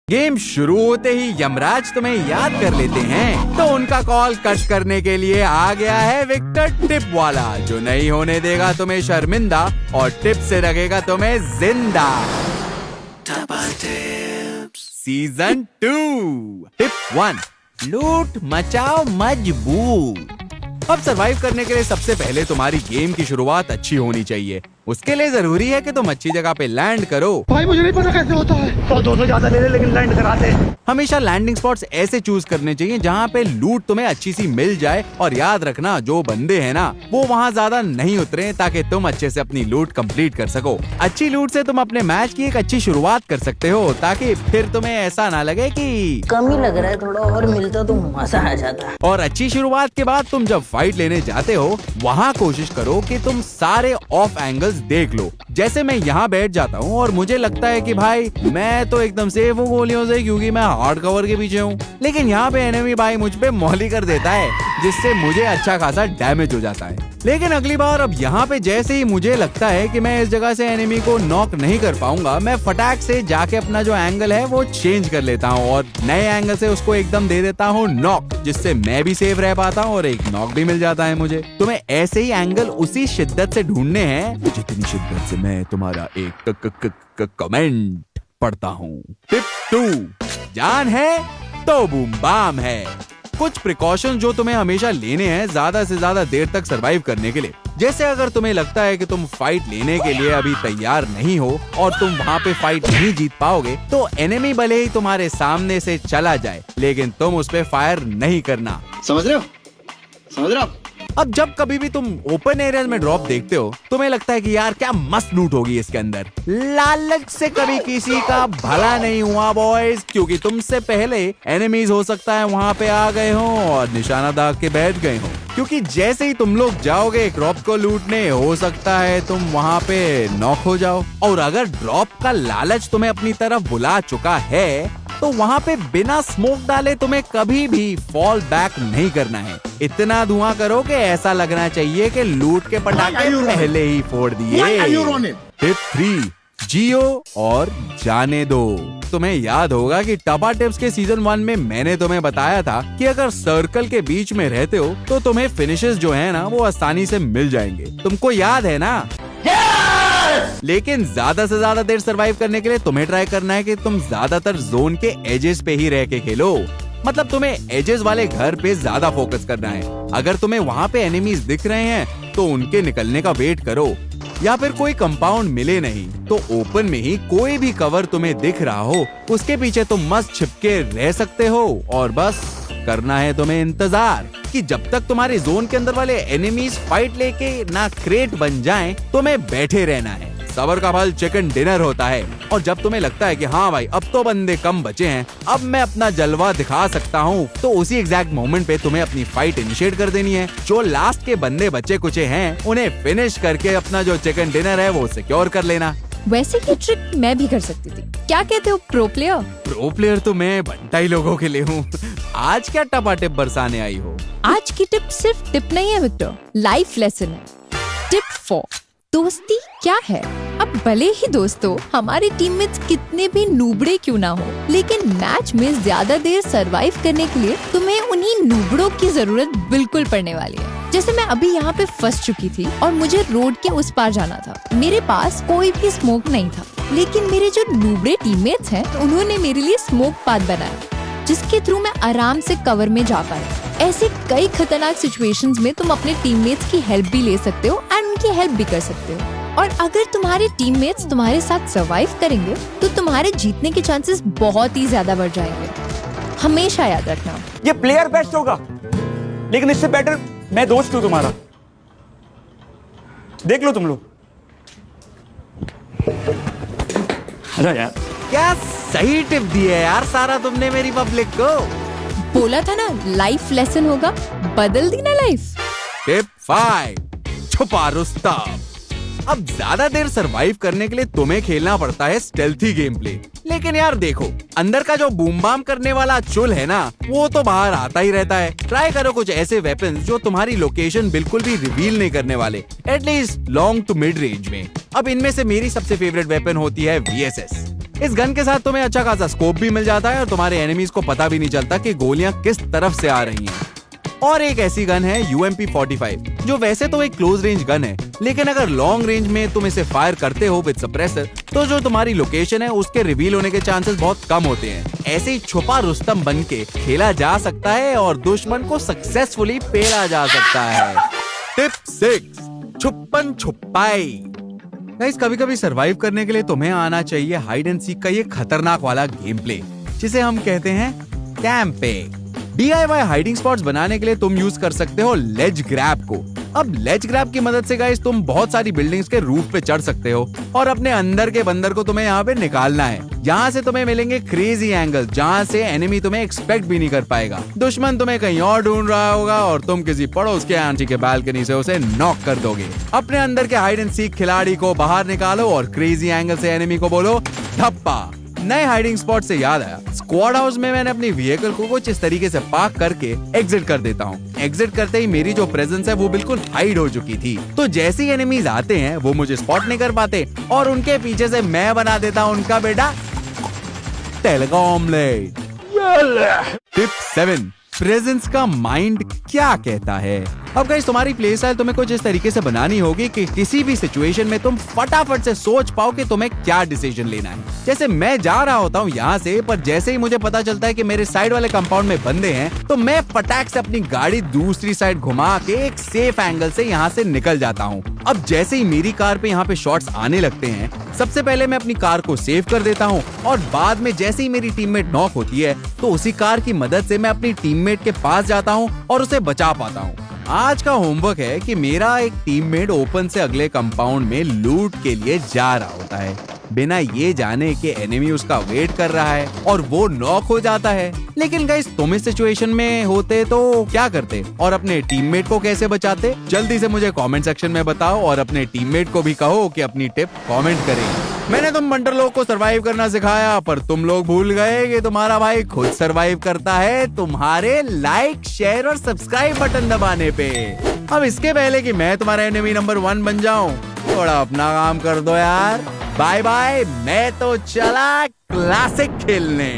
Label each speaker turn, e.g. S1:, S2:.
S1: Game शुरू होते ही यमराज तुम्हें याद कर लेते हैं, तो उनका कॉल कट करने के लिए आ गया है विक्टर टिप वाला, जो नहीं होने देगा तुम्हें शर्मिंदा और टिप से रखेगा तुम्हें जिंदा। सीजन 2 टिप 1, लूट मचाओ मजबूत। अब सरवाइव करने के लिए सबसे पहले तुम्हारी गेम की शुरुआत अच्छी होनी चाहिए। उसके लिए जरूरी है कि तुम अच्छी जगह पे लैंड करो।
S2: भाई मुझे नहीं पता कैसे होता है। तो दोनों ज्यादा ले ले लेकिन लैंड कराते।
S1: हमेशा लैंडिंग स्पॉट्स ऐसे चूज करने चाहिए जहाँ पे लूट तुम्हें अच्छी सी मिल जाए, और याद रखना जो बंदे हैं ना वो वहाँ ज्यादा नहीं उतरे, ताकि तुम अच्छे से अपनी लूट कंप्लीट कर सको। अच्छी लूट से तुम अपने मैच की एक अच्छी शुरुआत कर सकते हो, ताकि फिर तुम्हें ऐसा ना लगे कि
S3: कम ही लग रहा है, थोड़ा और मिलता तो मजा आ जाता।
S1: और अच्छी शुरुआत के बाद तुम जब फाइट लेने जाते हो, वहाँ कोशिश करो कि तुम सारे ऑफ एंगल्स देख लो। जैसे मैं यहाँ बैठ जाता हूँ और मुझे लगता है कि भाई मैं तो एकदम सेफ हूँ गोलियों से, क्योंकि मैं हार्ड कवर के पीछे हूँ, लेकिन यहाँ पे एनिमी भाई मुझ पे मौली कर देता है, जिससे मुझे अच्छा खासा डैमेज हो जाता है। लेकिन अगली बार अब यहाँ पे जैसे ही मुझे लगता है कि मैं इस जगह से एनिमी को नॉक नहीं कर पाऊंगा, मैं फटाक से जाके अपना जो एंगल है वो चेंज कर लेता हूँ और नए एंगल से उसको एकदम दे देता हूँ नॉक, जिससे मैं भी सेफ रह पाता हूँ और एक नॉक भी मिल जाता है मुझे। तुम्हें ऐसे ही एंगल उसी शिद्दत से ढूंढने हैं जितनी शिद्दत से मैं तुम्हारा एक कमेंट पढ़ता हूँ। टिप 2, जान है तो बूम बाम है। कुछ प्रिकॉशन जो तुम्हें हमेशा लेने हैं ज्यादा से ज्यादा देर तक सरवाइव करने के लिए। जैसे अगर तुम्हें लगता है कि तुम फाइट लेने के लिए अभी तैयार नहीं हो और तुम वहाँ पे फाइट नहीं जीत पाओगे, तो एनिमी भले ही तुम्हारे सामने से चला जाए, लेकिन तुम उस पे फायर नहीं करना।
S2: समझ रहे हो?
S1: अब जब कभी भी तुम ओपन एरिया में ड्रॉप देखते हो, तुम्हें लगता है कि यार क्या मस्त लूट होगी इसके अंदर। लालच से कभी किसी का भला नहीं हुआ बॉयज, क्योंकि तुमसे पहले एनिमीज हो सकता है वहाँ पे आ गए हो और निशाना दाग के बैठ गए हो। क्योंकि जैसे ही तुम लोग जाओगे ड्रॉप को लूटने, हो सकता है तुम वहाँ पे नॉक हो जाओ, और अगर ड्रॉप का लालच तुम्हें अपनी तरफ बुला चुका है, तो वहाँ पे बिना स्मोक डाले तुम्हें कभी भी फॉल बैक नहीं करना है। इतना धुआं करो कि ऐसा लगना चाहिए कि लूट के पटाखे पहले ही फोड़ दिए। टिप 3, जियो और जाने दो। तुम्हें याद होगा कि टपा टिप्स के सीजन 1 में मैंने तुम्हें बताया था कि अगर सर्कल के बीच में रहते हो तो तुम्हें फिनिशेस जो है ना वो आसानी से मिल जाएंगे। तुमको याद है ना? लेकिन ज्यादा से ज्यादा देर सरवाइव करने के लिए तुम्हें ट्राई करना है कि तुम ज्यादातर जोन के एजेस पे ही रह के खेलो। मतलब तुम्हें एजेस वाले घर पे ज्यादा फोकस करना है। अगर तुम्हें वहाँ पे एनिमीज दिख रहे हैं तो उनके निकलने का वेट करो, या फिर कोई कंपाउंड मिले नहीं तो ओपन में ही कोई भी कवर तुम्हें दिख रहा हो उसके पीछे तुम मस्त छिपके रह सकते हो, और बस करना है तुम्हें इंतजार कि जब तक तुम्हारे जोन के अंदर वाले एनिमीज फाइट लेके ना क्रेट बन जाएं, तुम्हें बैठे रहना है। सबर का फल चिकन डिनर होता है, और जब तुम्हें लगता है कि हाँ भाई अब तो बंदे कम बचे हैं, अब मैं अपना जलवा दिखा सकता हूँ, तो उसी एग्जैक्ट मोमेंट पे तुम्हें अपनी फाइट इनिशिएट कर देनी है। जो लास्ट के बंदे बचे कुचे हैं उन्हें फिनिश करके अपना जो चिकन डिनर है वो सिक्योर कर लेना।
S4: वैसे ये ट्रिक मैं भी कर सकती थी। क्या कहते हो प्रो प्लेयर?
S1: प्रो प्लेयर तो मैं बंटा ही लोगों के लिए हूँ। आज क्या टपा टिप बरसाने आई हो?
S4: आज की टिप सिर्फ टिप नहीं है विक्टर, लाइफ लेसन है। टिप 4, दोस्ती क्या है? अब भले ही दोस्तों हमारे टीममेट्स कितने भी नूबड़े क्यों ना हो, लेकिन मैच में ज्यादा देर सरवाइव करने के लिए तुम्हें उन्हीं नूबड़ों की जरूरत बिल्कुल पड़ने वाली है। जैसे मैं अभी यहाँ पे फंस चुकी थी और मुझे रोड के उस पार जाना था। मेरे पास कोई भी स्मोक नहीं था, लेकिन मेरे जो नूबड़े टीममेट्स हैं उन्होंने मेरे लिए स्मोक पाथ बनाया, जिसके थ्रू मैं आराम से कवर में जा पाई। ऐसे कई खतरनाक सिचुएशंस में तुम अपने टीममेट्स की हेल्प भी ले सकते हो एंड उनकी हेल्प भी कर सकते हो। और अगर तुम्हारे टीममेट्स तुम्हारे साथ सर्वाइव करेंगे तो तुम्हारे जीतने के चांसेस बहुत ही ज्यादा बढ़ जाएंगे। हमेशा याद रखना,
S5: ये प्लेयर बेस्ट होगा, लेकिन इससे बेटर मैं दोस्त हूं तुम्हारा। देख लो तुम लोग। अरे यार
S1: क्या सही टिप दी है यार सारा तुमने मेरी पब्लिक को।
S4: बोला था ना लाइफ लेसन होगा, बदल दी ना लाइफ।
S1: टिप 5, छुपा रुस्तम। अब ज्यादा देर सरवाइव करने के लिए तुम्हें खेलना पड़ता है स्टेल्थी गेम प्ले, लेकिन यार देखो अंदर का जो बूम बाम करने वाला चुल है ना वो तो बाहर आता ही रहता है। ट्राई करो कुछ ऐसे वेपन्स जो तुम्हारी लोकेशन बिल्कुल भी रिवील नहीं करने वाले, at least long to mid range में। अब इनमें से मेरी सबसे फेवरेट वेपन होती है VSS। इस गन के साथ तुम्हें अच्छा खासा स्कोप भी मिल जाता है और तुम्हारे एनिमीज को पता भी नहीं चलता कि गोलियां किस तरफ से आ रही हैं। और एक ऐसी गन है UMP-45, जो वैसे तो एक क्लोज रेंज गन है, लेकिन अगर लॉन्ग रेंज में तुम इसे फायर करते हो विद सप्रेसर, तो जो तुम्हारी लोकेशन है उसके रिवील होने के चांसेस बहुत कम होते हैं। ऐसे ही छुपा रुस्तम बन के खेला जा सकता है और दुश्मन को सक्सेसफुली पेला जा सकता है। टिप 6, छुपन छुपाई। गाइस, कभी कभी सरवाइव करने के लिए तुम्हें आना चाहिए हाइड एंड सीक का ये खतरनाक वाला गेम प्ले, जिसे हम कहते हैं कैंपिंग। DIY हाइडिंग स्पॉट्स बनाने के लिए तुम यूज कर सकते हो लेज ग्रैब को। अब लेज ग्रैब की मदद से गाइस तुम बहुत सारी बिल्डिंग्स के रूफ पे चढ़ सकते हो और अपने अंदर के बंदर को तुम्हें यहाँ पे निकालना है। यहाँ से तुम्हें मिलेंगे क्रेजी एंगल, जहाँ से एनिमी तुम्हें एक्सपेक्ट भी नहीं कर पाएगा। दुश्मन तुम्हें कहीं और ढूंढ रहा होगा और तुम किसी पड़ोस के आंटी के बालकनी से उसे नॉक कर दोगे। अपने अंदर के हाइड एंड सीक खिलाड़ी को बाहर निकालो और क्रेजी एंगल से एनिमी को बोलो धप्पा। नए हाइडिंग स्पॉट से याद आया, स्क्वाड हाउस में मैंने अपनी व्हीकल को कुछ इस तरीके से पार्क करके एग्जिट कर देता हूँ। एग्जिट करते ही मेरी जो प्रेजेंस है वो बिल्कुल हाइड हो चुकी थी, तो जैसे ही एनिमीज आते हैं वो मुझे स्पॉट नहीं कर पाते और उनके पीछे से मैं बना देता हूँ उनका बेटा तेलगा ऑमलेट। टिप 7, प्रेजेंस का माइंड क्या कहता है। अब गाइस, तुम्हारी प्ले स्टाइल तुम्हें कुछ इस तरीके से बनानी होगी कि किसी भी सिचुएशन में तुम फटाफट से सोच पाओ कि तुम्हें क्या डिसीजन लेना है। जैसे मैं जा रहा होता हूँ यहाँ से, पर जैसे ही मुझे पता चलता है कि मेरे साइड वाले कंपाउंड में बंदे हैं, तो मैं फटाक से अपनी गाड़ी दूसरी साइड घुमा के एक सेफ एंगल से यहाँ से निकल जाता हूँ। अब जैसे ही मेरी कार पे यहाँ पे शॉट्स आने लगते हैं, सबसे पहले मैं अपनी कार को सेव कर देता हूँ और बाद में जैसे ही मेरी टीममेट नॉक होती है तो उसी कार की मदद से मैं अपनी टीममेट के पास जाता हूँ और उसे बचा पाता हूँ। आज का होमवर्क है कि मेरा एक टीममेट ओपन से अगले कंपाउंड में लूट के लिए जा रहा होता है, बिना ये जाने कि एनिमी उसका वेट कर रहा है और वो नॉक हो जाता है। लेकिन गाइस, तुम इस सिचुएशन में होते तो क्या करते और अपने टीममेट को कैसे बचाते? जल्दी से मुझे कमेंट सेक्शन में बताओ और अपने टीममेट को भी कहो कि अपनी टिप कमेंट करें। मैंने तुम बंटर लोग को सरवाइव करना सिखाया, पर तुम लोग भूल गए कि तुम्हारा भाई खुद सरवाइव करता है तुम्हारे लाइक, शेयर और सब्सक्राइब बटन दबाने पे। अब इसके पहले कि मैं तुम्हारा एनिमी नंबर 1 बन जाऊं, थोड़ा अपना काम कर दो यार। बाय बाय, मैं तो चला क्लासिक खेलने।